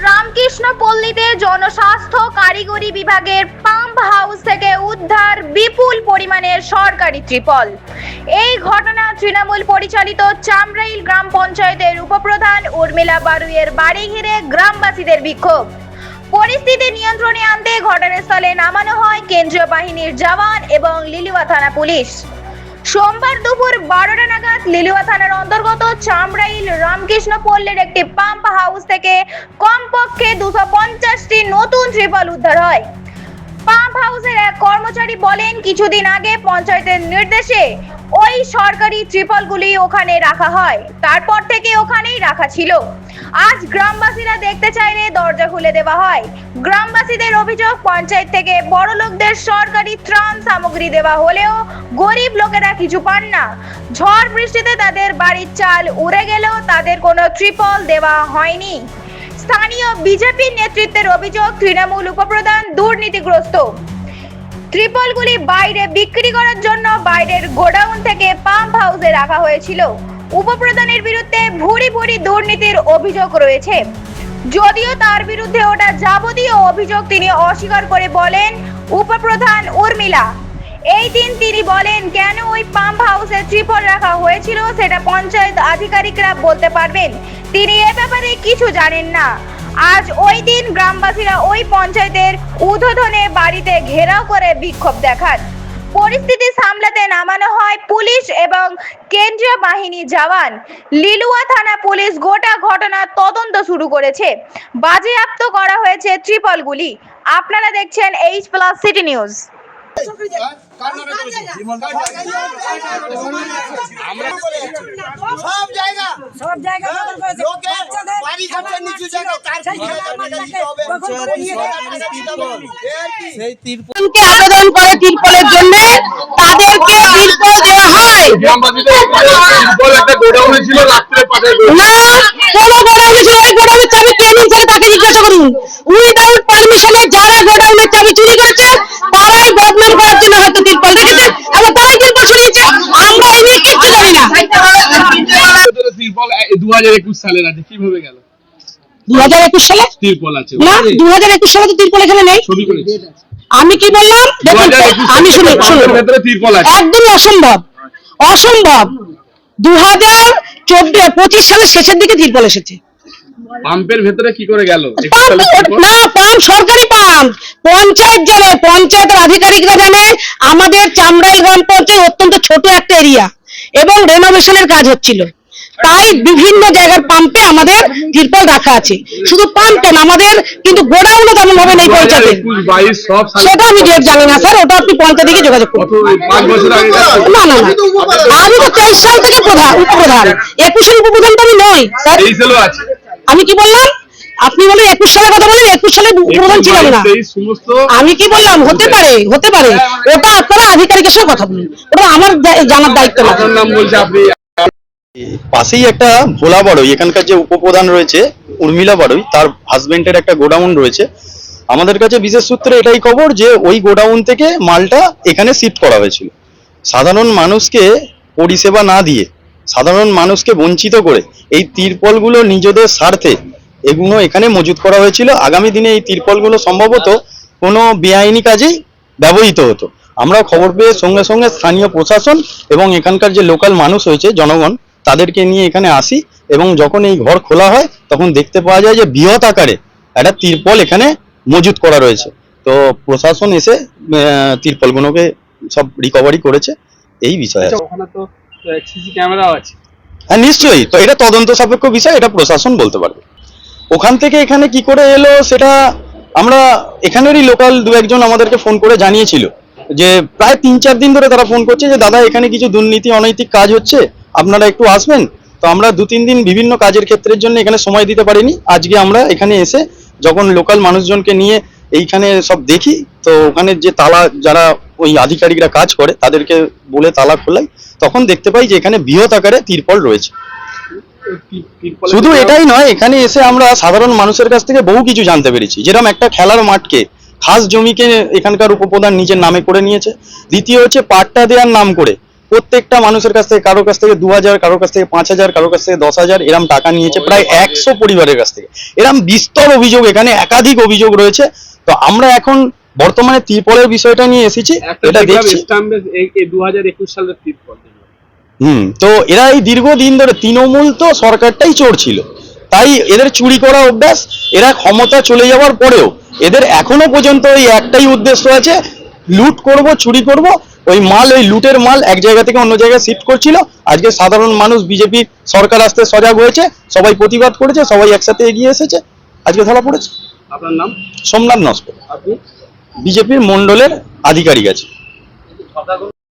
রামকৃষ্ণপল্লীতে জনস্বাস্থ্য কারিগরি বিভাগের পাম্প হাউস থেকে উদ্ধার বিপুল পরিমাণের সরকারি ত্রিপল। এই ঘটনা তৃণমূল পরিচালিত চামরাইল গ্রাম পঞ্চায়েতের উপপ্রধান উর্মিলা বারুইয়ের বাড়ি ঘিরে গ্রামবাসীদের বিক্ষোভ। পরিস্থিতি নিয়ন্ত্রণে আনতে ঘটনাস্থলে নামানো হয় কেন্দ্রীয় বাহিনীর জওয়ান এবং লিলুয়া থানা পুলিশ। সোমবার দুপুর 12টা নাগাদ লিলুয়া থানার অন্তর্গত চামরাইল রামকৃষ্ণপল্লীর একটি পাম্প হাউস থেকে কমপক্ষে 250টি নতুন ত্রিপল উদ্ধার হয়। পাম্প হাউসের এক কর্মচারী বলেন, কিছুদিন আগে পঞ্চায়েতের নির্দেশে ওই সরকারি ত্রিপলগুলি ওখানে রাখা হয়, তারপর থেকে ওখানেই রাখা ছিল। আজ গ্রামবাসীরা দেখতে চাইলে দরজা খুলে দেওয়া হয়। গ্রামবাসীদের অভিযোগ, পঞ্চায়েত থেকে বড় লোকদের সরকারি ত্রাণ সামগ্রী দেওয়া হলেও গরিব লোকেরা কিছু পান না। ঝড় বৃষ্টিতে তাদের বাড়ির চাল উড়ে গেলেও তাদের কোনো ত্রিপল দেওয়া হয়নি। স্থানীয় বিজেপি নেতৃত্বের অভিযোগ, তৃণমূল উপপ্রধান দুর্নীতিগ্রস্ত। ত্রিপলগুলি বাইরে বিক্রি করার জন্য বাইরের গোডাউন থেকে পাম্প হাউসে রাখা হয়েছিল। উপপ্রধানের বিরুদ্ধে ভুরি ভুরি দুর্নীতির অভিযোগ রয়েছে, যদিও তার বিরুদ্ধে ওটা যাবতীয় অভিযোগ তিনি অস্বীকার করে বলেন উপপ্রধান উর্মিলা। এই দিন তিনি বলেন, কেন ওই পাম্প হাউসে ত্রিপল রাখা হয়েছিল সেটা পঞ্চায়েত আধিকারিকরা বলতে পারবেন, তিনি এ ব্যাপারে কিছু জানেন না। আজ ওই দিন গ্রামবাসীরা ওই পঞ্চায়েতের উদ্বোধনে বাড়িতে ঘেরাও করে বিক্ষোভ দেখান। পরিস্থিতি সামলাতে নামানো হয় পুলিশ এবং কেন্দ্রীয় বাহিনী জওয়ান। লিলুয়া থানা পুলিশ গোটা ঘটনার তদন্ত শুরু করেছে। বাজেয়াপ্ত করা হয়েছে ত্রিপলগুলি। আপনারা দেখছেন H+ সিটি নিউজ। সব জায়গা আবেদন করে তিরপলের জন্য, তাদেরকে তিরপল দেওয়া হয় না। কোনো গোডাউনে ছিল, ওই গোডাউনের চাবি কে নিয়েছে তাকে জিজ্ঞাসা করুন। উইদাউট পারমিশনে যারা গোডাউনের চাবি চুরি করেছে তারাই বদনাম করার জন্য হয়তো তিরপল রেখেছে এবং তারাই তিরপল সরিয়েছে। আমরা এই নিয়ে কিচ্ছু জানি না। 2021 সালের আছে, কিভাবে গেল? 2021 সালে তিরপল আছে না, 2021 সালে তো তিরপল এখানে নেই। ছবি করেছে। আমি কি বললাম দেখুন, আমি শুনুন, একদম অসম্ভব অসম্ভব। 2025 সালের শেষের দিকে তিরপল এসেছে। পাম্পের ভেতরে কি করে গেল? না, পাম্প সরকারি পাম্প, পঞ্চায়েত জানে, পঞ্চায়েতের আধিকারিকরা জানে। আমাদের চামরাইল গ্রাম পঞ্চায়েত অত্যন্ত ছোট একটা এরিয়া এবং রেনোভেশনের কাজ হচ্ছিল, তাই বিভিন্ন জায়গার পাম্পে আমাদের তিরপল রাখা আছে। শুধু পাম্প কেন, আমাদের কিন্তু গোডাউনও তেমন ভাবে নেই পঞ্চায়েতে। সেটা আমি ডেট জানি না স্যার, ওটা আপনি পঞ্চায়েত থেকে যোগাযোগ করুন। না না না, আমি তো 23 সাল থেকে উপপ্রধান, 21 এর উপপ্রধান তো আমি নই স্যার। আমি কি বললাম? আপনি বলেন 21 সালের কথা বলেন, 21 সালে উপপ্রধান ছিলাম না। আমি কি বললাম? হতে পারে, হতে পারে, ওটা আপনারা আধিকারিকের সাথে কথা বলুন, ওটা আমার জানার দায়িত্ব না। পাশেই একটা ভোলা বাড়ই, এখানকার যে উপপ্রধান রয়েছে উর্মিলা বাড়ই, তার হাজবেন্ডের একটা গোডাউন রয়েছে। আমাদের কাছে বিশেষ সূত্রে এটাই খবর যে ওই গোডাউন থেকে মালটা এখানে শিফট করা হয়েছিল। সাধারণ মানুষকে পরিষেবা না দিয়ে, সাধারণ মানুষকে বঞ্চিত করে এই তিরপলগুলো নিজেদের স্বার্থে এগুলো এখানে মজুত করা হয়েছিল। আগামী দিনে এই তিরপলগুলো সম্ভবত কোনো বেআইনি কাজেই ব্যবহৃত হতো। আমরা খবর পেয়ে সঙ্গে সঙ্গে স্থানীয় প্রশাসন এবং এখানকার যে লোকাল মানুষ হয়েছে জনগণ, তাদেরকে নিয়ে এখানে আসি এবং যখন এই ঘর খোলা হয় তখন দেখতে পাওয়া যায় যে বৃহৎ আকারে একটা তিরপল এখানে মজুত করা রয়েছে। তো প্রশাসন এসে তিরপলগুলোকে সব রিকভারি করেছে। এই বিষয়ে ওখানে তো সিসি ক্যামেরাও আছে। হ্যাঁ নিশ্চয়ই, তো এটা তদন্ত সাপেক্ষ বিষয়, এটা প্রশাসন বলতে পারবে। ওখান থেকে এখানে কি করে এলো সেটা আমরা এখানেরই লোকাল দু একজন আমাদেরকে ফোন করে জানিয়েছিল যে প্রায় 3-4 দিন ধরে তারা ফোন করছে যে দাদা এখানে কিছু দুর্নীতি অনৈতিক কাজ হচ্ছে, আপনারা একটু আসবেন। তো আমরা 2-3 দিন বিভিন্ন কাজের ক্ষেত্রের জন্য এখানে সময় দিতে পারিনি। আজকে আমরা এখানে এসে যখন লোকাল মানুষজনকে নিয়ে এইখানে সব দেখি, তো ওখানে যে তালা যারা ওই আধিকারিকরা কাজ করে তাদেরকে বলে তালা খোলাই, তখন দেখতে পাই যে এখানে বৃহৎ আকারে তিরপল রয়েছে। শুধু এটাই নয়, এখানে এসে আমরা সাধারণ মানুষের কাছ থেকে বহু কিছু জানতে পেরেছি। যেরকম একটা খেলার মাঠকে, খাস জমিকে এখানকার উপপ্রধান নিজের নামে করে নিয়েছে। দ্বিতীয় হচ্ছে পাট্টা দেওয়ার নাম করে প্রত্যেকটা মানুষের কাছ থেকে কারোর কাছ থেকে 2000, কারোর কাছ থেকে 5000, কারোর কাছ থেকে 10,000 এরম টাকা নিয়েছে প্রায় 100 পরিবারের কাছ থেকে। এরম বিস্তর অভিযোগ, এখানে একাধিক অভিযোগ রয়েছে। তো আমরা এখন বর্তমানে ত্রিপলের বিষয়টা নিয়ে এসেছি, এটা দেখছি। 2021 সালের ত্রিপল। তো এরা এই দীর্ঘদিন ধরে তৃণমূল তো সরকারটাই চোর ছিল, তাই এদের চুরি করা অভ্যাস। এরা ক্ষমতা চলে যাওয়ার পরেও এদের এখনো পর্যন্ত ওই একটাই উদ্দেশ্য আছে, লুট করব, চুরি করব। ওই মাল, ওই লুটের মাল এক জায়গা থেকে অন্য জায়গায় শিফট করছিল। আজকে সাধারণ মানুষ, বিজেপি সরকার আসতে সজাগ হয়েছে, সবাই প্রতিবাদ করেছে, সবাই একসাথে এগিয়ে এসেছে, আজকে ধরা পড়েছে। আপনার নাম? সোমনাথ নস্কর, আপনি? বিজেপির মন্ডলের আধিকারিক আছে।